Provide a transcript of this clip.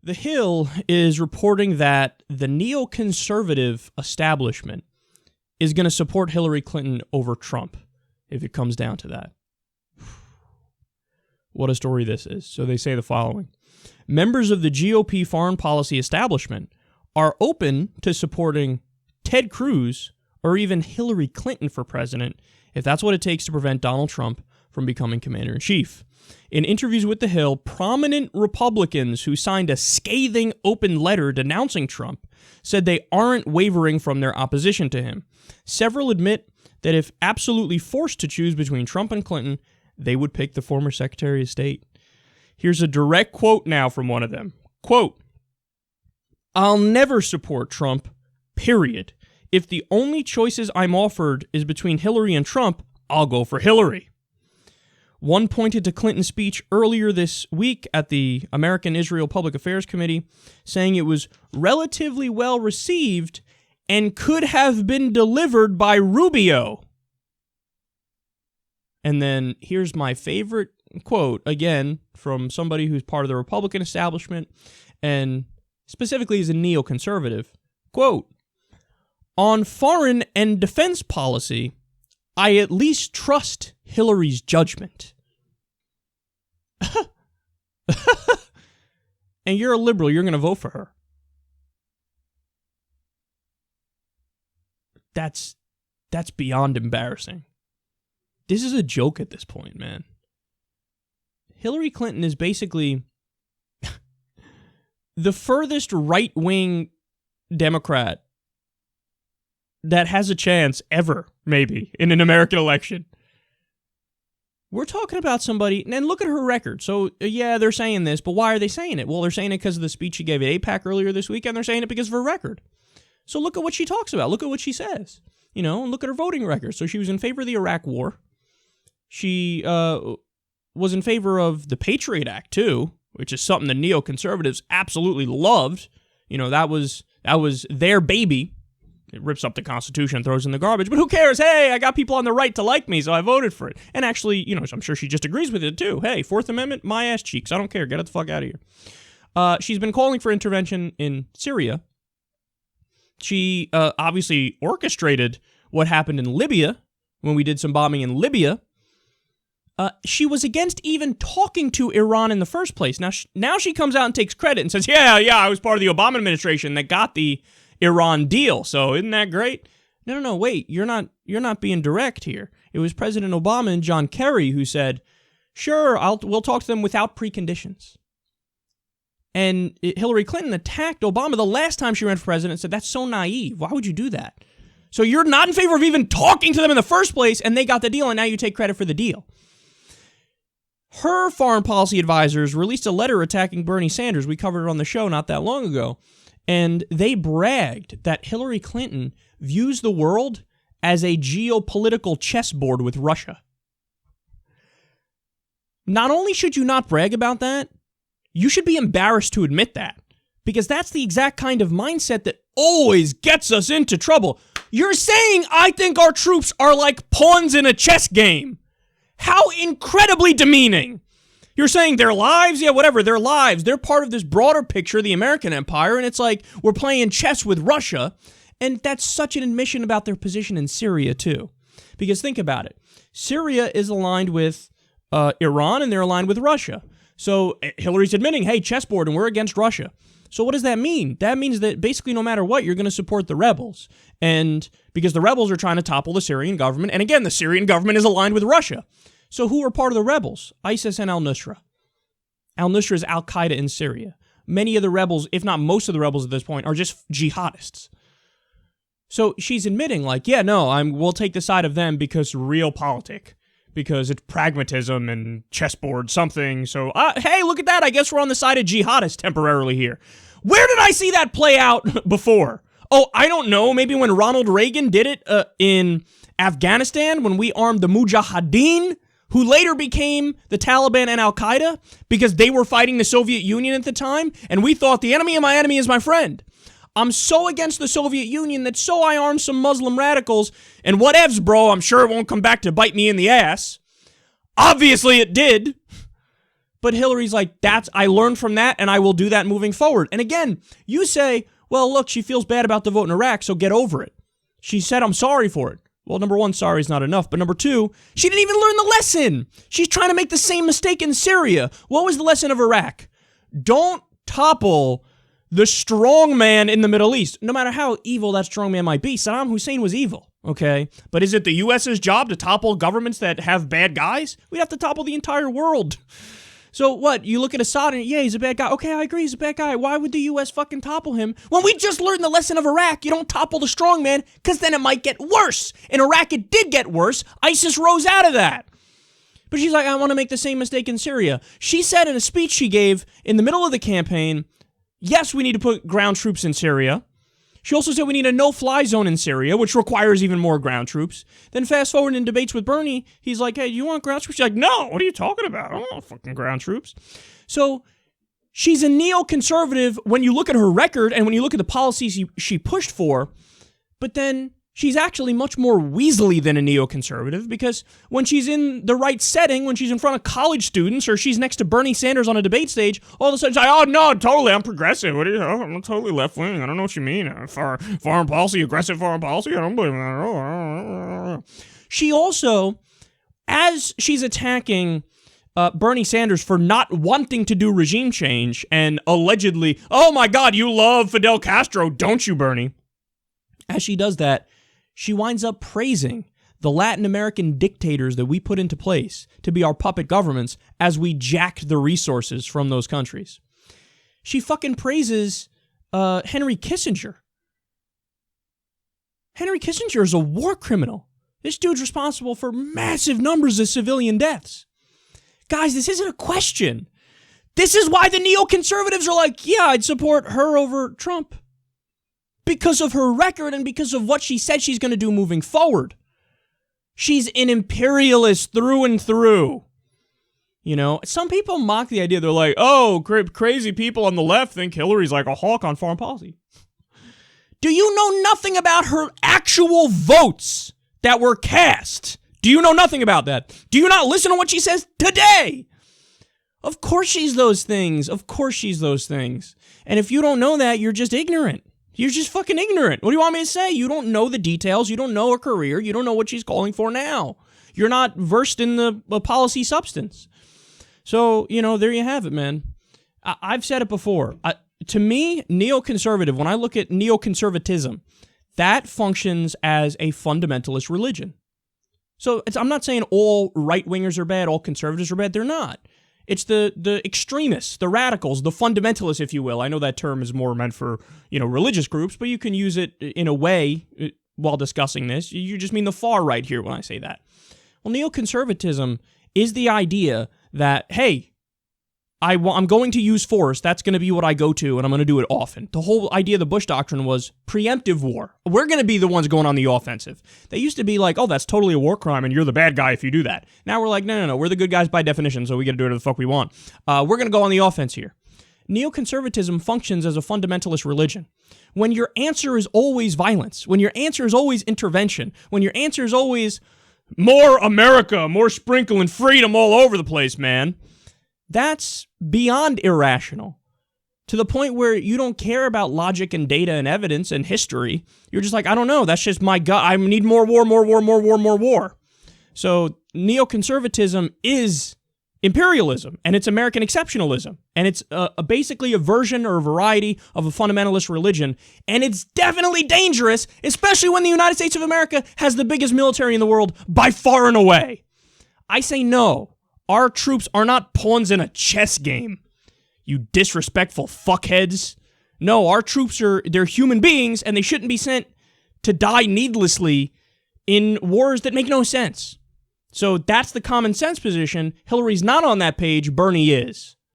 The Hill is reporting that the neoconservative establishment is going to support Hillary Clinton over Trump if it comes down to that. What a story this is. So they say the following. Members of the GOP foreign policy establishment are open to supporting Ted Cruz or even Hillary Clinton for president if that's what it takes to prevent Donald Trump from becoming commander-in-chief. In interviews with The Hill, prominent Republicans who signed a scathing open letter denouncing Trump said they aren't wavering from their opposition to him. Several admit that if absolutely forced to choose between Trump and Clinton, they would pick the former Secretary of State. Here's a direct quote now from one of them. Quote, "I'll never support Trump, period. If the only choices I'm offered is between Hillary and Trump, I'll go for Hillary." One pointed to Clinton's speech earlier this week at the American-Israel Public Affairs Committee, saying it was relatively well received and could have been delivered by Rubio. And then here's my favorite quote, again, from somebody who's part of the Republican establishment and specifically is a neoconservative. Quote, "On foreign and defense policy, I at least trust Hillary's judgment." And you're a liberal, you're going to vote for her. That's beyond embarrassing. This is a joke at this point, man. Hillary Clinton is basically the furthest right-wing Democrat that has a chance ever, maybe, in an American election. We're talking about somebody, and look at her record. So, yeah, they're saying this, but why are they saying it? Well, they're saying it because of the speech she gave at AIPAC earlier this week, and they're saying it because of her record. So look at what she talks about. Look at what she says. You know, and look at her voting record. So she was in favor of the Iraq War. She was in favor of the Patriot Act, too, which is something the neoconservatives absolutely loved. You know, that was their baby. It rips up the Constitution and throws it in the garbage. But who cares? Hey, I got people on the right to like me, so I voted for it. And actually, you know, I'm sure she just agrees with it, too. Hey, Fourth Amendment, my ass cheeks. I don't care. Get it the fuck out of here. She's been calling for intervention in Syria. She obviously orchestrated what happened in Libya when we did some bombing in Libya. She was against even talking to Iran in the first place. Now she comes out and takes credit and says, yeah, I was part of the Obama administration that got the Iran deal. So isn't that great? No, wait, you're not being direct here. It was President Obama and John Kerry who said, sure, we'll talk to them without preconditions. And Hillary Clinton attacked Obama the last time she ran for president and said, that's so naive. Why would you do that? So you're not in favor of even talking to them in the first place, and they got the deal, and now you take credit for the deal. Her foreign policy advisors released a letter attacking Bernie Sanders. We covered it on the show not that long ago. And they bragged that Hillary Clinton views the world as a geopolitical chessboard with Russia. Not only should you not brag about that, you should be embarrassed to admit that. Because that's the exact kind of mindset that always gets us into trouble. You're saying I think our troops are like pawns in a chess game. How incredibly demeaning. You're saying their lives? Yeah, whatever, their lives. They're part of this broader picture, the American empire, and it's like we're playing chess with Russia. And that's such an admission about their position in Syria, too. Because think about it. Syria is aligned with Iran, and they're aligned with Russia. So Hillary's admitting, hey, chessboard, and we're against Russia. So what does that mean? That means that basically no matter what, you're going to support the rebels. And because the rebels are trying to topple the Syrian government. And again, the Syrian government is aligned with Russia. So who are part of the rebels? ISIS and al-Nusra. Al-Nusra is al-Qaeda in Syria. Many of the rebels, if not most of the rebels at this point, are just jihadists. So she's admitting, like, yeah, no, we'll take the side of them because realpolitik. Because it's pragmatism and chessboard something. So, hey, look at that. I guess we're on the side of jihadists temporarily here. Where did I see that play out before? Oh, I don't know. Maybe when Ronald Reagan did it in Afghanistan, when we armed the Mujahideen, who later became the Taliban and Al-Qaeda because they were fighting the Soviet Union at the time, and we thought the enemy of my enemy is my friend. I'm so against the Soviet Union that so I armed some Muslim radicals, and whatevs, bro, I'm sure it won't come back to bite me in the ass. Obviously it did. But Hillary's like, I learned from that, and I will do that moving forward. And again, you say, well, look, she feels bad about the vote in Iraq, so get over it. She said, I'm sorry for it. Well, number one, sorry is not enough. But number two, she didn't even learn the lesson. She's trying to make the same mistake in Syria. What was the lesson of Iraq? Don't topple the strong man in the Middle East. No matter how evil that strong man might be, Saddam Hussein was evil, okay? But is it the U.S.'s job to topple governments that have bad guys? We'd have to topple the entire world. So what? You look at Assad and, yeah, he's a bad guy. Okay, I agree, he's a bad guy. Why would the U.S. fucking topple him? When we just learned the lesson of Iraq, you don't topple the strong man, because then it might get worse. In Iraq, it did get worse. ISIS rose out of that. But she's like, I want to make the same mistake in Syria. She said in a speech she gave in the middle of the campaign, yes, we need to put ground troops in Syria. She also said we need a no-fly zone in Syria, which requires even more ground troops. Then fast forward in debates with Bernie, he's like, hey, do you want ground troops? She's like, no, what are you talking about? I don't want fucking ground troops. So she's a neoconservative when you look at her record and when you look at the policies she pushed for, but then she's actually much more weaselly than a neoconservative, because when she's in the right setting, when she's in front of college students or she's next to Bernie Sanders on a debate stage, all of a sudden she's like, oh, no, totally, I'm progressive. What do you know? I'm totally left-wing. I don't know what you mean. Foreign policy, aggressive foreign policy? I don't believe in that at all. She also, as she's attacking Bernie Sanders for not wanting to do regime change and allegedly, oh my God, you love Fidel Castro, don't you, Bernie? As she does that, she winds up praising the Latin American dictators that we put into place to be our puppet governments as we jacked the resources from those countries. She fucking praises Henry Kissinger. Henry Kissinger is a war criminal. This dude's responsible for massive numbers of civilian deaths. Guys, this isn't a question. This is why the neoconservatives are like, yeah, I'd support her over Trump. Because of her record and because of what she said she's going to do moving forward. She's an imperialist through and through. You know, some people mock the idea. They're like, oh, crazy people on the left think Hillary's like a hawk on foreign policy. Do you know nothing about her actual votes that were cast? Do you know nothing about that? Do you not listen to what she says today? Of course she's those things. Of course she's those things. And if you don't know that, you're just ignorant. You're just fucking ignorant. What do you want me to say? You don't know the details. You don't know her career. You don't know what she's calling for now. You're not versed in the policy substance. So, you know, there you have it, man. I've said it before. To me, neoconservative, when I look at neoconservatism, that functions as a fundamentalist religion. So I'm not saying all right-wingers are bad, all conservatives are bad. They're not. It's the extremists, the radicals, the fundamentalists, if you will. I know that term is more meant for, you know, religious groups, but you can use it in a way while discussing this. You just mean the far right here when I say that. Well, neoconservatism is the idea that, hey, I'm going to use force. That's going to be what I go to, and I'm going to do it often. The whole idea of the Bush Doctrine was preemptive war. We're going to be the ones going on the offensive. They used to be like, oh, that's totally a war crime, and you're the bad guy if you do that. Now we're like, no. We're the good guys by definition, so we got to do whatever the fuck we want. We're going to go on the offense here. Neoconservatism functions as a fundamentalist religion. When your answer is always violence, when your answer is always intervention, when your answer is always more America, more sprinkle and freedom all over the place, man, that's beyond irrational, to the point where you don't care about logic and data and evidence and history. You're just like, I don't know, that's just my gut. I need more war, more war, more war, more war. So neoconservatism is imperialism, and it's American exceptionalism, and it's basically a version or a variety of a fundamentalist religion, and it's definitely dangerous, especially when the United States of America has the biggest military in the world by far and away. I say no. Our troops are not pawns in a chess game, you disrespectful fuckheads. No, our troops they're human beings, and they shouldn't be sent to die needlessly in wars that make no sense. So that's the common sense position. Hillary's not on that page, Bernie is.